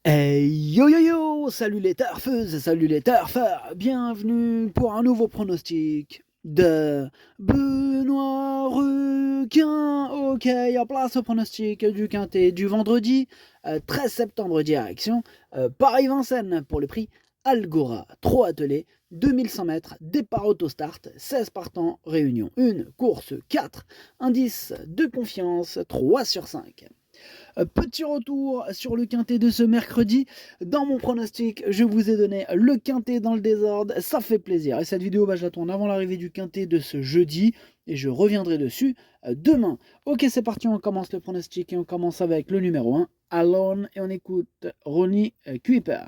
Yo yo yo, salut les turfeuses, salut les turfeurs, bienvenue pour un nouveau pronostic de Benoît Ruquin. Ok, en place au pronostic du quintet du vendredi 13 septembre direction Paris-Vincennes pour le prix Algora, 3 attelés, 2100 mètres, départ autostart, 16 partants, réunion 1, course 4, indice de confiance 3 sur 5. Petit retour sur le quintet de ce mercredi. Dans mon pronostic, je vous ai donné le quintet dans le désordre. Ça fait plaisir. Et cette vidéo, je la tourne avant l'arrivée du quintet de ce jeudi. Et je reviendrai dessus demain. Ok, c'est parti. On commence le pronostic. Et on commence avec le numéro 1, Alone. Et on écoute Ronnie Kuiper.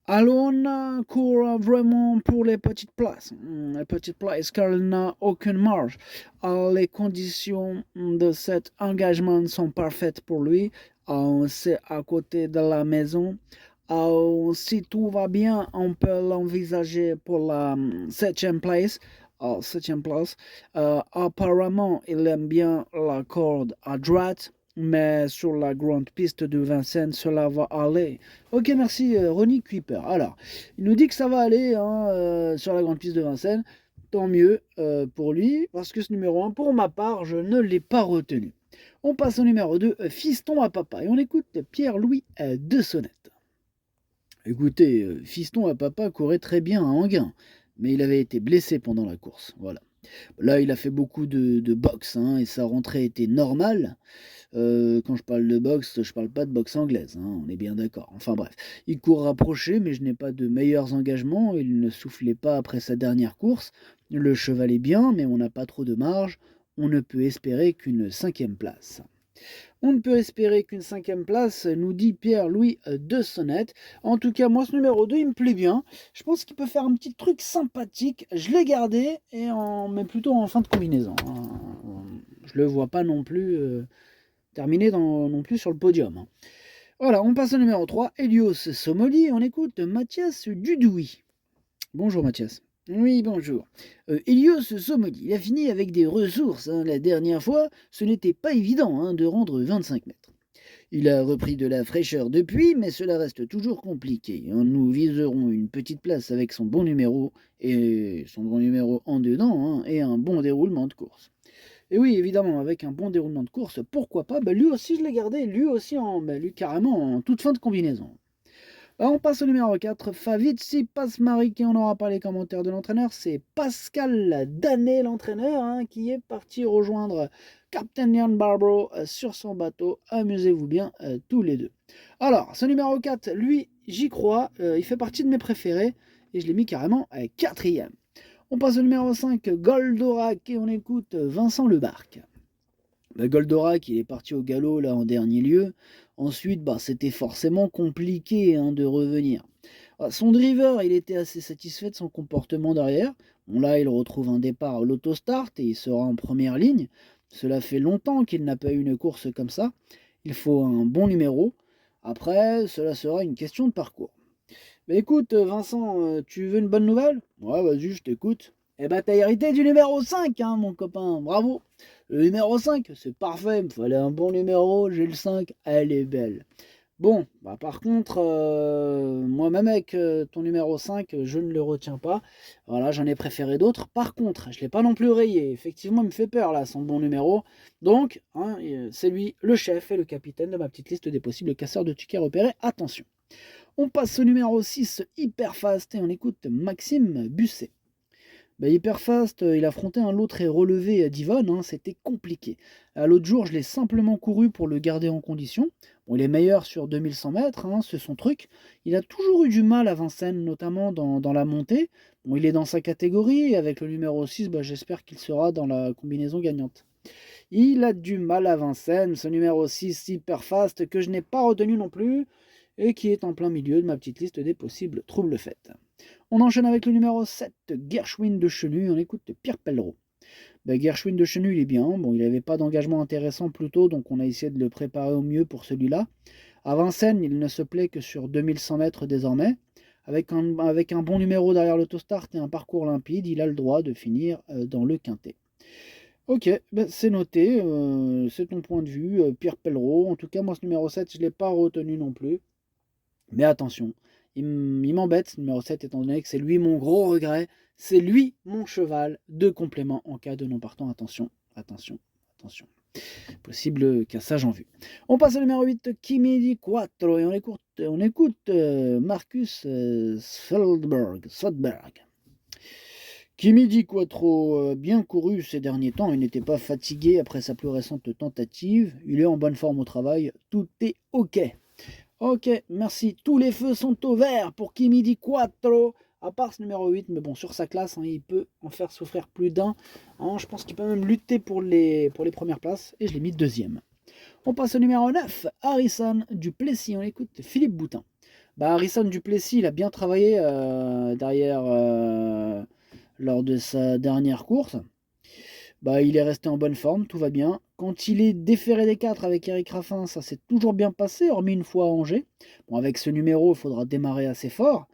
Alone court vraiment pour les petites places. Les petites places car il n'a aucune marge. Les conditions de cet engagement sont parfaites pour lui. C'est à côté de la maison. Si tout va bien, on peut l'envisager pour la septième place. Septième place. Apparemment, il aime bien la corde à droite. Mais sur la grande piste de Vincennes, cela va aller. Ok, merci Ronnie Kuiper. Alors, il nous dit que ça va aller sur la grande piste de Vincennes. Tant mieux pour lui, parce que ce numéro 1, pour ma part, je ne l'ai pas retenu. On passe au numéro 2, Fiston à papa. Et on écoute Pierre-Louis de Sonnette. Écoutez, Fiston à papa courait très bien à Enghien, mais il avait été blessé pendant la course. Voilà. Là, il a fait beaucoup de boxe, et sa rentrée était normale. Quand je parle de boxe, je parle pas de boxe anglaise, on est bien d'accord. Enfin bref, il court rapproché, mais je n'ai pas de meilleurs engagements. Il ne soufflait pas après sa dernière course. Le cheval est bien, mais on n'a pas trop de marge. On ne peut espérer qu'une cinquième place. On ne peut espérer qu'une cinquième place, nous dit Pierre-Louis de Sonnette. En tout cas, moi, ce numéro 2, il me plaît bien. Je pense qu'il peut faire un petit truc sympathique. Je l'ai gardé, mais plutôt en fin de combinaison. Je le vois pas non plus terminé non plus sur le podium. Voilà, on passe au numéro 3, Helios Somoli. On écoute Mathias Dudouis. Bonjour Mathias. Oui, bonjour. Helios Somoli, il a fini avec des ressources. La dernière fois, ce n'était pas évident de rendre 25 mètres. Il a repris de la fraîcheur depuis, mais cela reste toujours compliqué. Nous viserons une petite place avec son bon numéro, et son bon numéro en dedans, et un bon déroulement de course. Et oui, évidemment, avec un bon déroulement de course, pourquoi pas. Lui aussi, je l'ai gardé, lui aussi, lui carrément en toute fin de combinaison. On passe au numéro 4, Favici Pasmaric, et on n'aura pas les commentaires de l'entraîneur. C'est Pascal Danet, l'entraîneur, qui est parti rejoindre Captain Ian Barbro sur son bateau. Amusez-vous bien tous les deux. Alors, ce numéro 4, lui, j'y crois. Il fait partie de mes préférés, et je l'ai mis carrément quatrième. On passe au numéro 5, Goldorak, et on écoute Vincent Lebarque. Goldorak, il est parti au galop là en dernier lieu. Ensuite, c'était forcément compliqué de revenir. Son driver, il était assez satisfait de son comportement derrière. Bon, là, il retrouve un départ à l'autostart et il sera en première ligne. Cela fait longtemps qu'il n'a pas eu une course comme ça. Il faut un bon numéro. Après, cela sera une question de parcours. Écoute, Vincent, tu veux une bonne nouvelle? Ouais, vas-y, je t'écoute. Eh ben, t'as hérité du numéro 5, mon copain. Bravo. Le numéro 5, c'est parfait. Il me fallait un bon numéro. J'ai le 5. Elle est belle. Bon, par contre, moi-même avec ton numéro 5, je ne le retiens pas. Voilà, j'en ai préféré d'autres. Par contre, je ne l'ai pas non plus rayé. Effectivement, il me fait peur, là, son bon numéro. Donc, c'est lui, le chef et le capitaine de ma petite liste des possibles casseurs de tickets repérés. Attention. On passe au numéro 6, Hyperfast, et on écoute Maxime Busset. Hyperfast, il affrontait un lot très relevé à Divonne, c'était compliqué. L'autre jour, je l'ai simplement couru pour le garder en condition. Bon, il est meilleur sur 2100 mètres, c'est son truc. Il a toujours eu du mal à Vincennes, notamment dans la montée. Bon, il est dans sa catégorie, et avec le numéro 6, j'espère qu'il sera dans la combinaison gagnante. Il a du mal à Vincennes, ce numéro 6 Hyperfast, que je n'ai pas retenu non plus, et qui est en plein milieu de ma petite liste des possibles troubles faits. On enchaîne avec le numéro 7, Gershwin de Chenu, on écoute Pierre Pellereau. Gershwin de Chenu, il est bien, bon, il n'avait pas d'engagement intéressant plus tôt, donc on a essayé de le préparer au mieux pour celui-là. À Vincennes, il ne se plaît que sur 2100 mètres désormais. Avec un bon numéro derrière l'autostart et un parcours limpide, il a le droit de finir dans le quintet. Ok, c'est noté, c'est ton point de vue, Pierre Pellereau. En tout cas, moi, ce numéro 7, je ne l'ai pas retenu non plus. Mais attention, il m'embête ce numéro 7 étant donné que c'est lui mon gros regret, c'est lui mon cheval de complément en cas de non partant. Attention, attention, attention. Possible cassage en vue. On passe au numéro 8, Kimi di Quattro, et on écoute Marcus Svedberg. Kimi di Quattro, bien couru ces derniers temps, il n'était pas fatigué après sa plus récente tentative, il est en bonne forme au travail, tout est ok. Ok, merci. Tous les feux sont au vert pour Kimi di Quattro, à part ce numéro 8, mais bon, sur sa classe, il peut en faire souffrir plus d'un. Je pense qu'il peut même lutter pour les premières places, et je l'ai mis deuxième. On passe au numéro 9, Harrison Duplessis, on écoute Philippe Boutin. Harrison Duplessis, il a bien travaillé derrière lors de sa dernière course. Il est resté en bonne forme, tout va bien. Quand il est déféré des 4 avec Eric Raffin, ça s'est toujours bien passé, hormis une fois à Angers. Avec ce numéro, il faudra démarrer assez fort.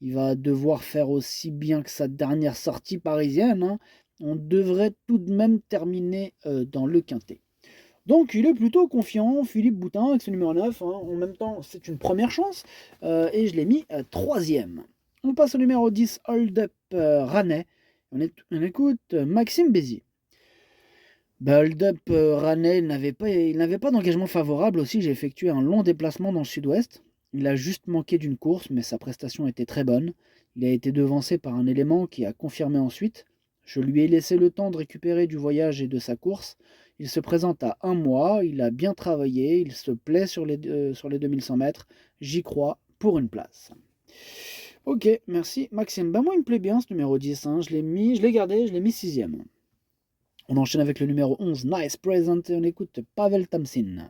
Il va devoir faire aussi bien que sa dernière sortie parisienne. On devrait tout de même terminer dans le quintet. Donc il est plutôt confiant, Philippe Boutin, avec ce numéro 9. En même temps, c'est une première chance. Et je l'ai mis troisième. On passe au numéro 10, Hold Up Rannais. On écoute Maxime Bézier. Hold Up Rannais, il n'avait pas d'engagement favorable aussi. J'ai effectué un long déplacement dans le sud-ouest. Il a juste manqué d'une course, mais sa prestation était très bonne. Il a été devancé par un élément qui a confirmé ensuite. Je lui ai laissé le temps de récupérer du voyage et de sa course. Il se présente à 1 mois, il a bien travaillé, il se plaît sur les 2100 mètres. J'y crois pour une place. Ok, merci Maxime. Moi il me plaît bien ce numéro 10. Je l'ai gardé, je l'ai mis 6ème. On enchaîne avec le numéro 11, Nice Present, et on écoute Pavel Tamsin.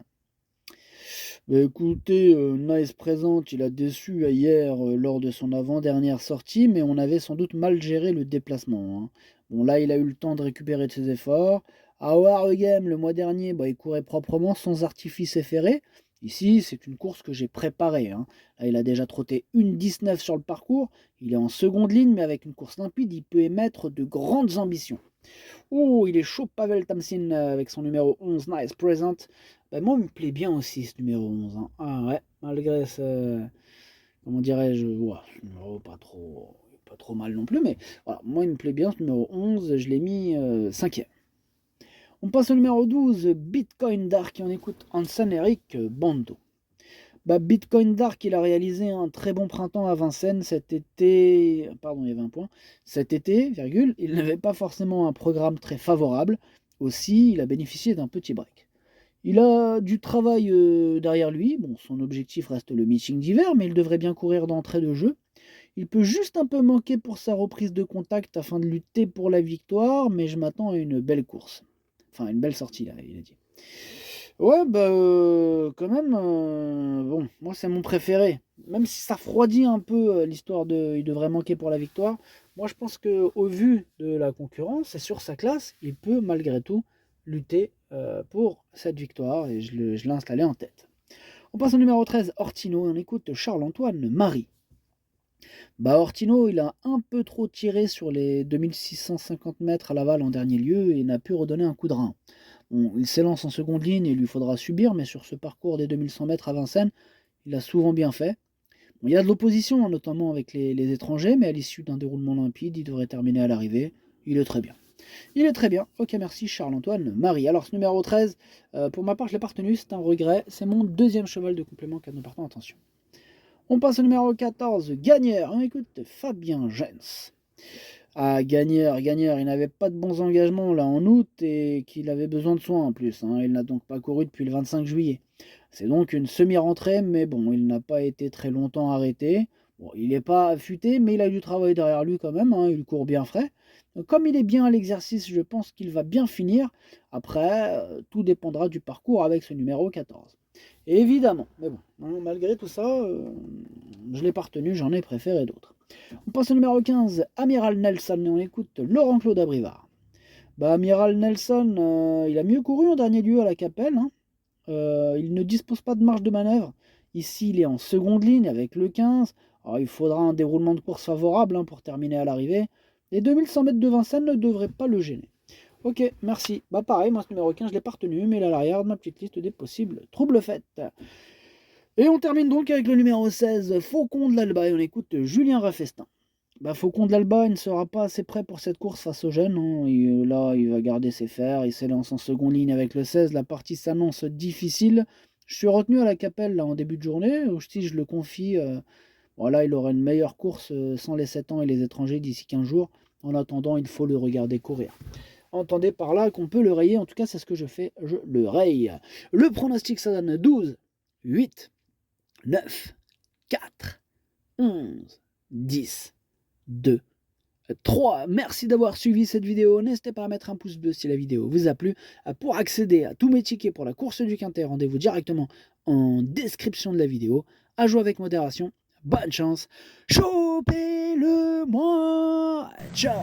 Écoutez, Nice Present, il a déçu hier lors de son avant-dernière sortie, mais on avait sans doute mal géré le déplacement. Bon, là, il a eu le temps de récupérer de ses efforts. À Wargame, le mois dernier, il courait proprement, sans artifice efféré. Ici, c'est une course que j'ai préparée. Là, il a déjà trotté une 19 sur le parcours. Il est en seconde ligne, mais avec une course limpide, il peut émettre de grandes ambitions. Oh, il est chaud, Pavel Tamsin, avec son numéro 11, Nice Present. Moi, il me plaît bien aussi ce numéro 11. Ouais, malgré ce. Comment dirais-je, ce numéro pas trop mal non plus, mais voilà, moi, il me plaît bien ce numéro 11. Je l'ai mis 5ème. On passe au numéro 12, Bitcoin Dark, et on écoute Hansen Eric Bando. Bitcoin Dark, il a réalisé un très bon printemps à Vincennes cet été. Pardon, il y avait un point. Cet été, il n'avait pas forcément un programme très favorable. Aussi, il a bénéficié d'un petit break. Il a du travail derrière lui. Bon, son objectif reste le meeting d'hiver, mais il devrait bien courir d'entrée de jeu. Il peut juste un peu manquer pour sa reprise de contact afin de lutter pour la victoire, mais je m'attends à une belle course. Enfin, une belle sortie, là, il a dit. Ouais, quand même, bon, moi c'est mon préféré. Même si ça refroidit un peu l'histoire de il devrait manquer pour la victoire, moi je pense qu'au vu de la concurrence et sur sa classe, il peut malgré tout lutter pour cette victoire et je l'ai installé en tête. On passe au numéro 13, Ortino, et on écoute Charles-Antoine Marie. Ortino, il a un peu trop tiré sur les 2650 mètres à Laval en dernier lieu et n'a pu redonner un coup de rein. Bon, il s'élance en seconde ligne et il lui faudra subir, mais sur ce parcours des 2100 mètres à Vincennes, il a souvent bien fait. Bon, il y a de l'opposition, notamment avec les étrangers, mais à l'issue d'un déroulement limpide, il devrait terminer à l'arrivée. Il est très bien. Il est très bien. Ok, merci Charles-Antoine Marie. Alors, ce numéro 13, pour ma part, je ne l'ai pas retenu, c'est un regret. C'est mon deuxième cheval de complément, cas de partant, attention. On passe au numéro 14, Gagneur. On écoute Fabien Jens. Gagneur, il n'avait pas de bons engagements là en août et qu'il avait besoin de soins en plus. Il n'a donc pas couru depuis le 25 juillet. C'est donc une semi-rentrée, mais bon, il n'a pas été très longtemps arrêté. Bon, il n'est pas affûté, mais il a du travail derrière lui quand même, il court bien frais. Donc, comme il est bien à l'exercice, je pense qu'il va bien finir. Après, tout dépendra du parcours avec ce numéro 14. Et évidemment, mais bon, malgré tout ça, je ne l'ai pas retenu, j'en ai préféré d'autres. On passe au numéro 15, Amiral Nelson, et on écoute Laurent-Claude Abrivard. Amiral Nelson, il a mieux couru en dernier lieu à la Capelle. Il ne dispose pas de marge de manœuvre. Ici, il est en seconde ligne avec le 15. Alors, il faudra un déroulement de course favorable pour terminer à l'arrivée. Les 2100 mètres de Vincennes ne devraient pas le gêner. Ok, merci. Pareil, moi ce numéro 15, je ne l'ai pas retenu, mais il est à l'arrière de ma petite liste des possibles troubles faits. Et on termine donc avec le numéro 16, Faucon de l'Alba, et on écoute Julien Raffestin. Faucon de l'Alba, il ne sera pas assez prêt pour cette course face aux jeunes, hein. Là, il va garder ses fers, il s'élance en seconde ligne avec le 16, la partie s'annonce difficile. Je suis retenu à la Capelle là, en début de journée, si je le confie, voilà, il aura une meilleure course sans les 7 ans et les étrangers d'ici 15 jours. En attendant, il faut le regarder courir. Entendez par là qu'on peut le rayer, en tout cas c'est ce que je fais, je le raye. Le pronostic ça donne 12, 8, 9, 4, 11, 10, 2, 3. Merci d'avoir suivi cette vidéo. N'hésitez pas à mettre un pouce bleu si la vidéo vous a plu. Pour accéder à tous mes tickets pour la course du Quintet, rendez-vous directement en description de la vidéo. À jouer avec modération. Bonne chance. Chopez-le moi. Ciao.